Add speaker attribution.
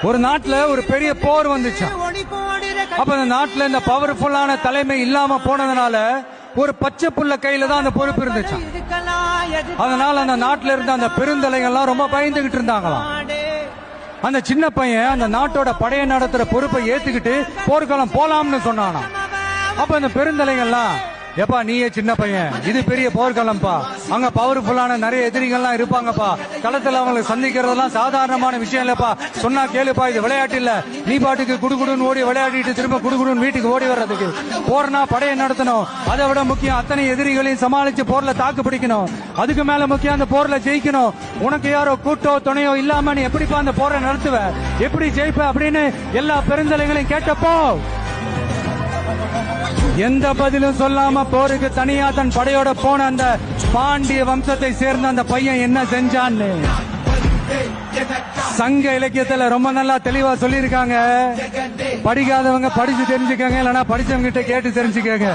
Speaker 1: ஒரு நாட்டுல ஒரு பெரிய போர் வந்துச்சு. அப்ப அந்த நாட்டுல இந்த பவர்ஃபுல்லான தலைமை இல்லாம போனதுனால ஒரு பச்சை புள்ள கையில தான் அந்த பொறுப்பு இருந்துச்சு. அதனால அந்த நாட்டுல இருந்த அந்த பெருந்தலைகள்லாம் ரொம்ப பயந்துகிட்டு இருந்தாங்களாம். அந்த சின்ன பையன் அந்த நாட்டோட படையை நடத்துற பொறுப்பை ஏத்துக்கிட்டு போர்க்களம் போலாம்னு சொன்னானா. அப்ப அந்த பெருந்தலைகள்லாம், எப்பா நீயே சின்ன பையன், இது பெரிய போர்க்களம்பா, அங்க பவர்ஃபுல்லான நிறைய எதிரிகள்லாம் இருப்பாங்கப்பா, களத்துல அவங்களுக்கு சந்திக்கிறதெல்லாம் சாதாரணமான விஷயம் இல்லப்பா, சொன்னா கேளுப்பா, இது விளையாட்டு இல்ல, நீ பாட்டுக்கு குடுகுடுன்னு ஓடி விளையாடிட்டு திரும்ப குடுகுடுன்னு வீட்டுக்கு ஓடி வர்றதுக்கு போர்னா படையை நடத்தணும், அதை விட முக்கியம் அத்தனை எதிரிகளையும் சமாளிச்சு போர்ல தாக்கு பிடிக்கணும், அதுக்கு மேல முக்கியம் அந்த போர்ல ஜெயிக்கணும், உனக்கு யாரோ கூட்டோ துணையோ இல்லாம நீ எப்படிப்பா அந்த போரை நடத்துவ, எப்படி ஜெயிப்ப அப்படின்னு எல்லா பெருந்தலைகளையும் கேட்டப்போ எந்த பதிலும் சொல்லாம போருக்கு தனியா தன் படையோட போன அந்த பாண்டிய வம்சத்தை சேர்ந்த அந்த பையன் என்ன செஞ்சான்னு சங்க இலக்கியத்துல ரொம்ப நல்லா தெளிவா சொல்லியிருக்காங்க. படிக்காதவங்க படிச்சு தெரிஞ்சுக்கங்க, இல்லைன்னா படிச்சவங்க கிட்ட கேட்டு தெரிஞ்சுக்கங்க.